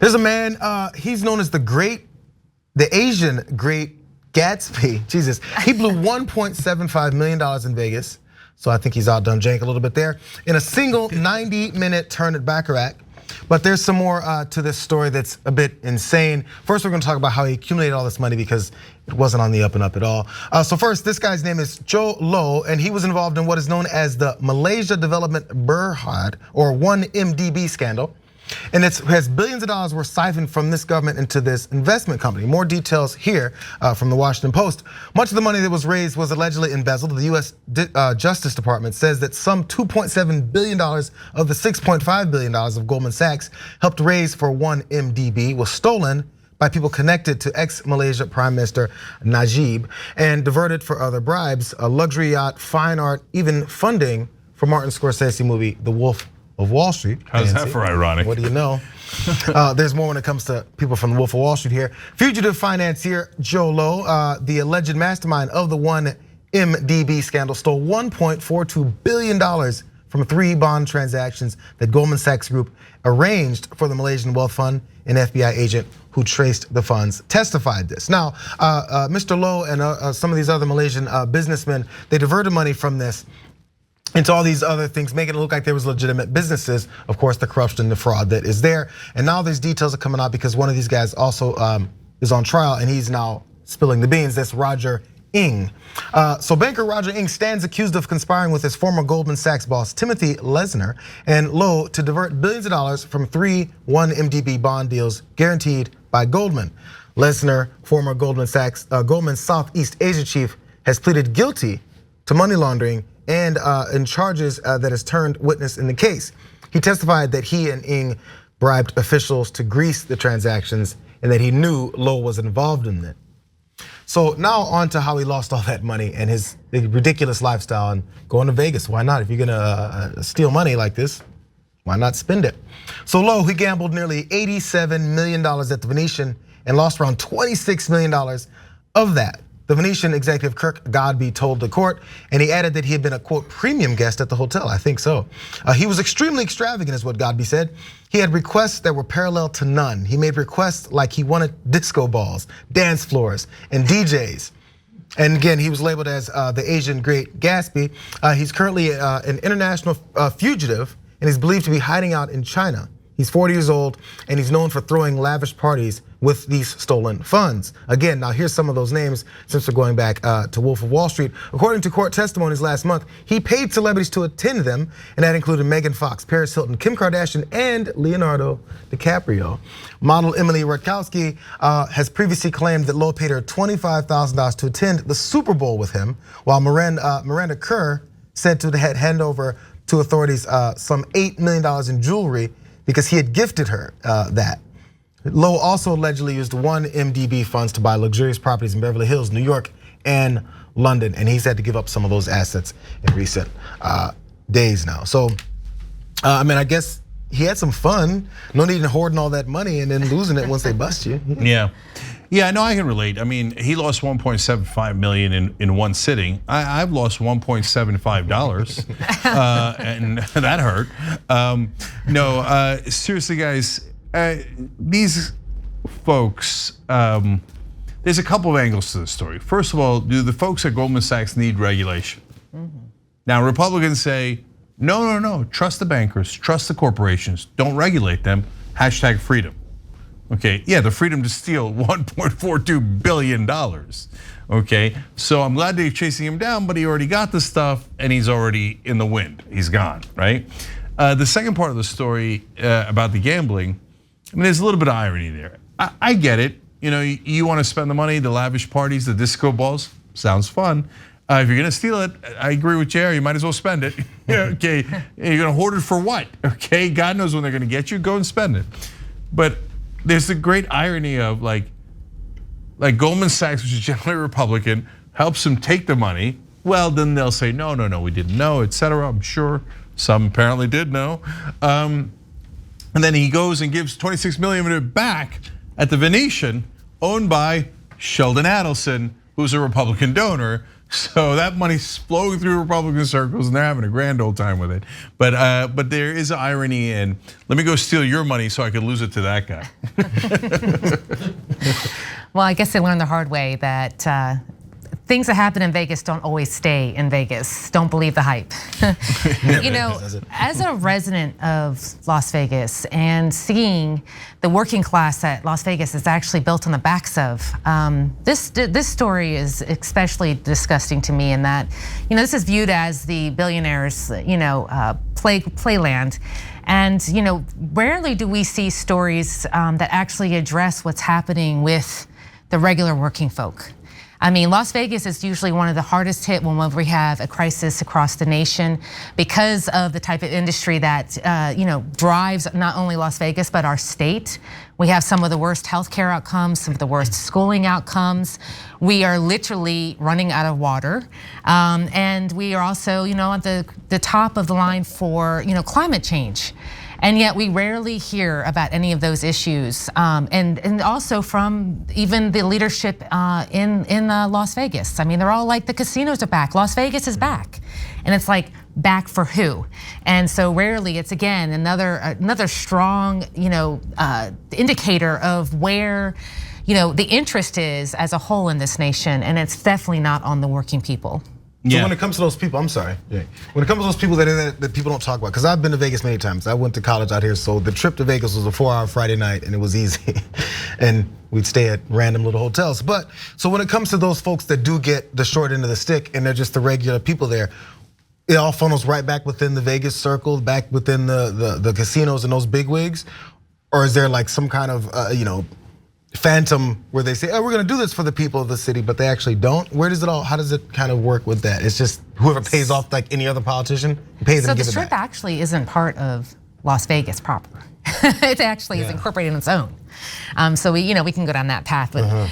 There's a man, he's known as the Asian Great Gatsby. Jesus, he blew $1.75 million in Vegas. So I think he's outdone Jank a little bit there in a single 90-minute turn at baccarat. But there's some more to this story that's a bit insane. First, we're gonna talk about how he accumulated all this money because it wasn't on the up and up at all. So first, this guy's name is Jho Low, and he was involved in what is known as the Malaysia Development Berhad, or 1MDB scandal. And it has billions of dollars were siphoned from this government into this investment company. More details here from the Washington Post. Much of the money that was raised was allegedly embezzled. The US Justice Department says that some $2.7 billion of the $6.5 billion of Goldman Sachs helped raise for 1MDB was stolen by people connected to ex-Malaysia Prime Minister Najib and diverted for other bribes, a luxury yacht, fine art, even funding for Martin Scorsese movie, The Wolf of Wall Street. How's that for ironic? What do you know? There's more when it comes to people from the Wolf of Wall Street here. Fugitive financier Jho Low, the alleged mastermind of the 1MDB scandal, stole $1.42 billion from 3 bond transactions that Goldman Sachs Group arranged for the Malaysian Wealth Fund. An FBI agent who traced the funds testified this. Now, Mr. Low and some of these other Malaysian businessmen, they diverted money from this into all these other things, making it look like there was legitimate businesses. Of course, the corruption, the fraud that is there. And now these details are coming out because one of these guys also is on trial and he's now spilling the beans. That's Roger Ng. So banker Roger Ng stands accused of conspiring with his former Goldman Sachs boss, Timothy Lesner, and Low to divert billions of dollars from 3 1MDB bond deals guaranteed by Goldman. Lesner, former Goldman Sachs, Goldman Southeast Asia chief, has pleaded guilty to money laundering and in charges that has turned witness in the case. He testified that he and Ng bribed officials to grease the transactions and that he knew Low was involved in it. So now on to how he lost all that money and his ridiculous lifestyle and going to Vegas. Why not? If you're gonna steal money like this, why not spend it? So Low, he gambled nearly $87 million at the Venetian and lost around $26 million of that. The Venetian executive Kirk Godby told the court, and he added that he had been a quote premium guest at the hotel. I think so. He was extremely extravagant, is what Godby said. He had requests that were parallel to none. He made requests like he wanted disco balls, dance floors, and DJs. And again, he was labeled as the Asian Great Gatsby. He's currently an international fugitive, and he's believed to be hiding out in China. He's 40 years old, and he's known for throwing lavish parties with these stolen funds. Again, now here's some of those names since we're going back to Wolf of Wall Street. According to court testimonies last month, he paid celebrities to attend them, and that included Megan Fox, Paris Hilton, Kim Kardashian, and Leonardo DiCaprio. Model Emily Ratajkowski has previously claimed that Low paid her $25,000 to attend the Super Bowl with him, while Miranda Kerr said to hand over to authorities some $8 million in jewelry because he had gifted her that. Low also allegedly used 1MDB funds to buy luxurious properties in Beverly Hills, New York, and London, and he's had to give up some of those assets in recent days now. So, I mean, I guess he had some fun. No need in hoarding all that money and then losing it once they bust you. Yeah, no, I can relate. I mean, he lost 1.75 million in one sitting. I've lost $1.75, and that hurt. No, seriously, guys, these folks. There's a couple of angles to this story. First of all, do the folks at Goldman Sachs need regulation? Now, Republicans say, no, trust the bankers, trust the corporations, don't regulate them. Hashtag freedom. Okay, yeah, the freedom to steal $1.42 billion. Okay, so I'm glad they're chasing him down, but he already got the stuff and he's already in the wind. He's gone, right? The second part of the story about the gambling, I mean, there's a little bit of irony there. I get it. You know, you want to spend the money, the lavish parties, the disco balls, sounds fun. If you're gonna steal it, I agree with Jerry, you might as well spend it. Okay, you're gonna hoard it for what? Okay, God knows when they're gonna get you, go and spend it. But there's the great irony of like Goldman Sachs, which is generally Republican, helps them take the money. Well, then they'll say, no, we didn't know, etc. I'm sure some apparently did know. And then he goes and gives 26 million of it back at the Venetian, owned by Sheldon Adelson, who's a Republican donor. So that money's flowing through Republican circles, and they're having a grand old time with it. But there is an irony in, let me go steal your money so I can lose it to that guy. Well, I guess they learned the hard way that things that happen in Vegas don't always stay in Vegas. Don't believe the hype. You know, as a resident of Las Vegas and seeing the working class that Las Vegas is actually built on the backs of, this story is especially disgusting to me in that, you know, this is viewed as the billionaires, you know, playland. And, you know, rarely do we see stories that actually address what's happening with the regular working folk. I mean, Las Vegas is usually one of the hardest hit when we have a crisis across the nation because of the type of industry that you know, drives not only Las Vegas but our state. We have some of the worst healthcare outcomes, some of the worst schooling outcomes. We are literally running out of water, and we are also, you know, at the top of the line for, you know, climate change. And yet we rarely hear about any of those issues, and also from even the leadership in Las Vegas. I mean, they're all like, the casinos are back, Las Vegas is back, and it's like, back for who? And so rarely, it's again another strong, you know, indicator of where, you know, the interest is as a whole in this nation, and it's definitely not on the working people. So when it comes to those people, I'm sorry, Jay. When it comes to those people that people don't talk about, because I've been to Vegas many times. I went to college out here, so the trip to Vegas was a 4-hour Friday night, and it was easy. And we'd stay at random little hotels. But so when it comes to those folks that do get the short end of the stick, and they're just the regular people there, it all funnels right back within the Vegas circle, back within the casinos and those bigwigs, or is there like some kind of you know, phantom where they say, oh, we're gonna do this for the people of the city, but they actually don't? Where does it all, how does it kind of work with that? It's just whoever pays off like any other politician, pays them to give it back. So the Strip actually isn't part of Las Vegas proper. It actually is incorporated in its own. So we can go down that path, but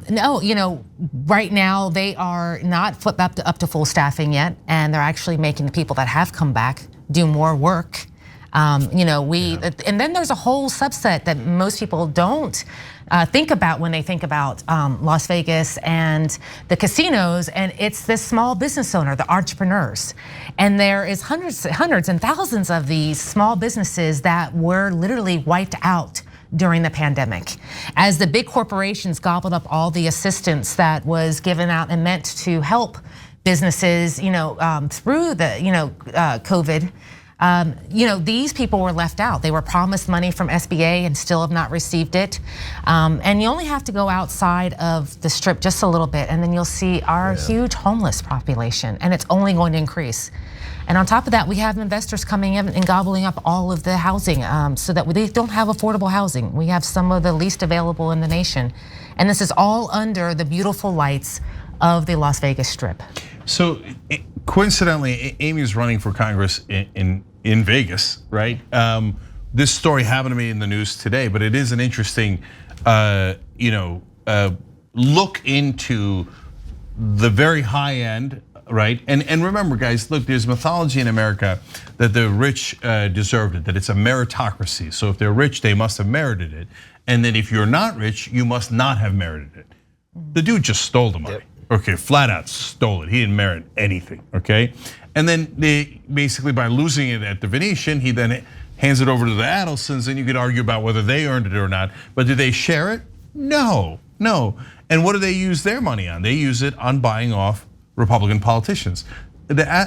no, you know, right now they are not flipped up to full staffing yet, and they're actually making the people that have come back do more work. You know, and then there's a whole subset that most people don't think about when they think about Las Vegas and the casinos, and it's the small business owner, the entrepreneurs. And there is hundreds and thousands of these small businesses that were literally wiped out during the pandemic, as the big corporations gobbled up all the assistance that was given out and meant to help businesses, you know, through the, you know, COVID. You know, these people were left out. They were promised money from SBA and still have not received it. And you only have to go outside of the Strip just a little bit, and then you'll see our huge homeless population, and it's only going to increase. And on top of that, we have investors coming in and gobbling up all of the housing, so that they don't have affordable housing. We have some of the least available in the nation. And this is all under the beautiful lights of the Las Vegas Strip. So coincidentally, Amy's running for Congress in Vegas, right? This story happened to me in the news today, but it is an interesting, you know, look into the very high end, right? And remember, guys, look, there's mythology in America that the rich deserved it, that it's a meritocracy. So if they're rich, they must have merited it. And then if you're not rich, you must not have merited it. The dude just stole the money. Okay, flat out stole it. He didn't merit anything, okay? And then they basically, by losing it at the Venetian, he then hands it over to the Adelsons, and you could argue about whether they earned it or not. But did they share it? No. And what do they use their money on? They use it on buying off Republican politicians.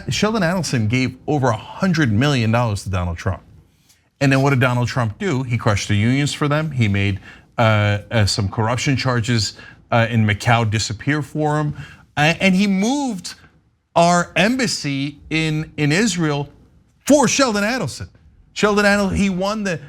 Sheldon Adelson gave over $100 million to Donald Trump. And then what did Donald Trump do? He crushed the unions for them. He made some corruption charges in Macau disappear for him. And he moved our embassy in Israel for Sheldon Adelson. Trump won the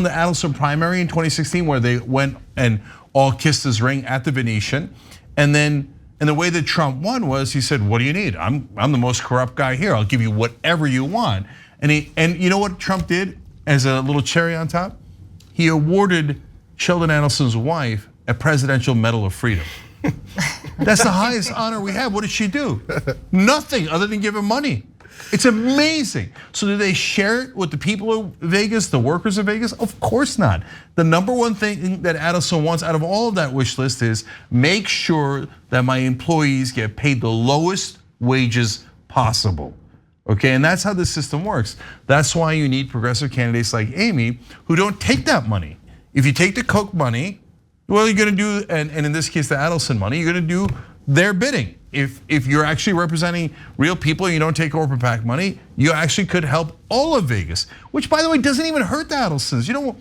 Adelson primary in 2016, where they went and all kissed his ring at the Venetian. And the way that Trump won was, he said, what do you need? I'm the most corrupt guy here. I'll give you whatever you want. And you know what Trump did as a little cherry on top? He awarded Sheldon Adelson's wife a Presidential Medal of Freedom. That's the highest honor we have. What did she do? Nothing other than give him money. It's amazing. So do they share it with the people of Vegas, the workers of Vegas? Of course not. The number one thing that Adelson wants out of all of that wish list is make sure that my employees get paid the lowest wages possible. Okay, and that's how the system works. That's why you need progressive candidates like Amy who don't take that money. If you take the Koch money, well, you're gonna do, and in this case, the Adelson money, you're gonna do their bidding. If you're actually representing real people and you don't take corporate PAC money, you actually could help all of Vegas, which by the way, doesn't even hurt the Adelsons. You know,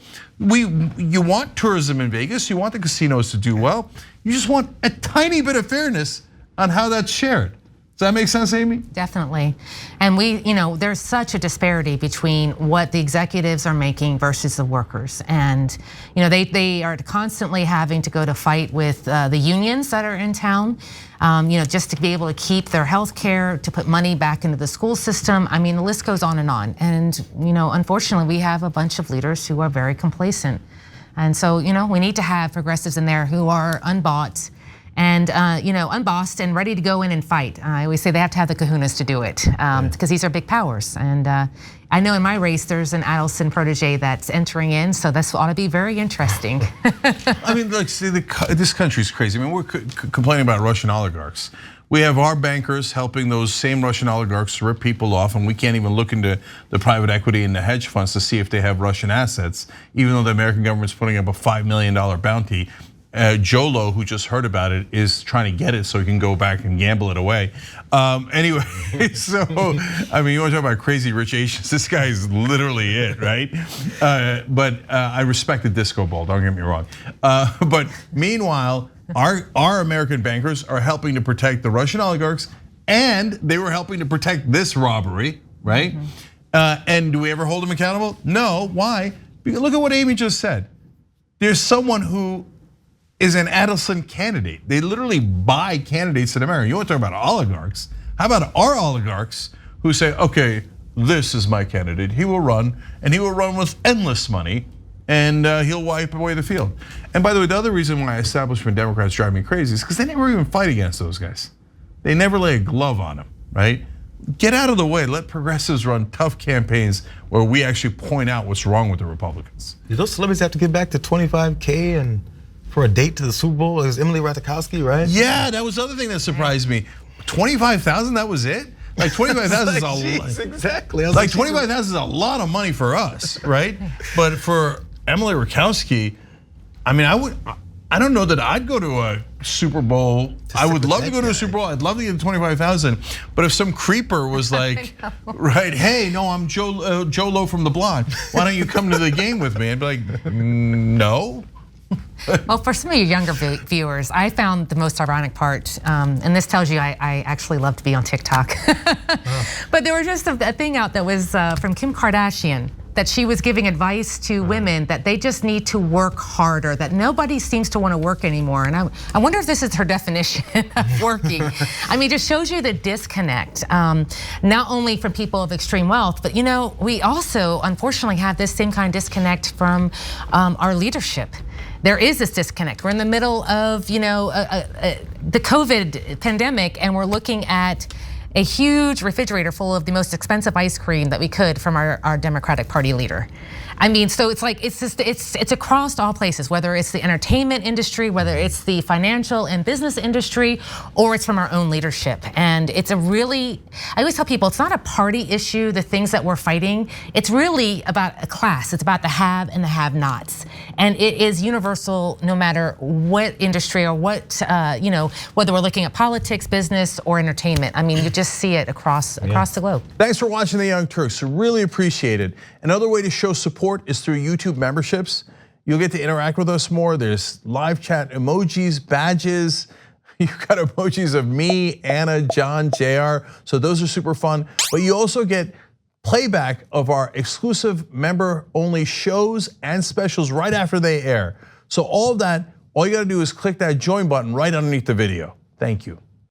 you want tourism in Vegas, you want the casinos to do well. You just want a tiny bit of fairness on how that's shared. Does that make sense, Amy? Definitely. And there's such a disparity between what the executives are making versus the workers. And they are constantly having to go to fight with the unions that are in town, just to be able to keep their health care, to put money back into the school system. I mean, the list goes on and on. And unfortunately, we have a bunch of leaders who are very complacent. And so, we need to have progressives in there who are unbought and unbossed and ready to go in and fight. I always say they have to have the kahunas to do it because these are big powers. And I know in my race there's an Adelson protege that's entering in, so this ought to be very interesting. I mean, look, see, this country's crazy. I mean, we're complaining about Russian oligarchs. We have our bankers helping those same Russian oligarchs to rip people off, and we can't even look into the private equity and the hedge funds to see if they have Russian assets, even though the American government's putting up a $5 million bounty. Jho Low, who just heard about it, is trying to get it so he can go back and gamble it away. Anyway, so I mean, you want to talk about crazy rich Asians? This guy is literally it, right? But I respect the disco ball. Don't get me wrong. But meanwhile, our American bankers are helping to protect the Russian oligarchs, and they were helping to protect this robbery, right? And do we ever hold them accountable? No. Why? Because look at what Amy just said. There's someone who is an Adelson candidate. They literally buy candidates in America. You want to talk about oligarchs? How about our oligarchs who say, okay, this is my candidate. He will run, and he will run with endless money, and he'll wipe away the field. And by the way, the other reason why establishment Democrats drive me crazy is because they never even fight against those guys. They never lay a glove on them, right? Get out of the way. Let progressives run tough campaigns where we actually point out what's wrong with the Republicans. Do those celebrities have to get back to $25K and for a date to the Super Bowl? It was Emily Ratajkowski, right? Yeah, that was the other thing that surprised me. 25,000, that was it? Like 25,000 is a lot. Exactly. Like 25,000 is a lot of money for us, right? But for Emily Ratajkowski, I mean, I don't know that I'd go to a Super Bowl. I would love to go to a Super Bowl. I'd love to get 25,000. But if some creeper was like, right, hey, no, I'm Jho Low from the Block. Why don't you come to the game with me? I'd be like, no. Well, for some of you younger viewers, I found the most ironic part, and this tells you I actually love to be on TikTok. But there was just a thing out that was from Kim Kardashian, that she was giving advice to women that they just need to work harder, that nobody seems to want to work anymore. And I wonder if this is her definition of working. I mean, it just shows you the disconnect, not only from people of extreme wealth, but we also unfortunately have this same kind of disconnect from our leadership. There is this disconnect. We're in the middle of the COVID pandemic, and we're looking at a huge refrigerator full of the most expensive ice cream that we could from our Democratic Party leader. I mean, so it's like it's across all places, whether it's the entertainment industry, whether it's the financial and business industry, or it's from our own leadership. And it's I always tell people, it's not a party issue, the things that we're fighting. It's really about a class. It's about the have and the have-nots. And it is universal no matter what industry or what, whether we're looking at politics, business, or entertainment. I mean, you just see it across the globe. Thanks for watching The Young Turks. Really appreciate it. Another way to show support is through YouTube memberships. You'll get to interact with us more. There's live chat emojis, badges. You've got emojis of me, Anna, John, JR. So those are super fun. But you also get playback of our exclusive member-only shows and specials right after they air. So all of that, all you gotta do is click that join button right underneath the video. Thank you.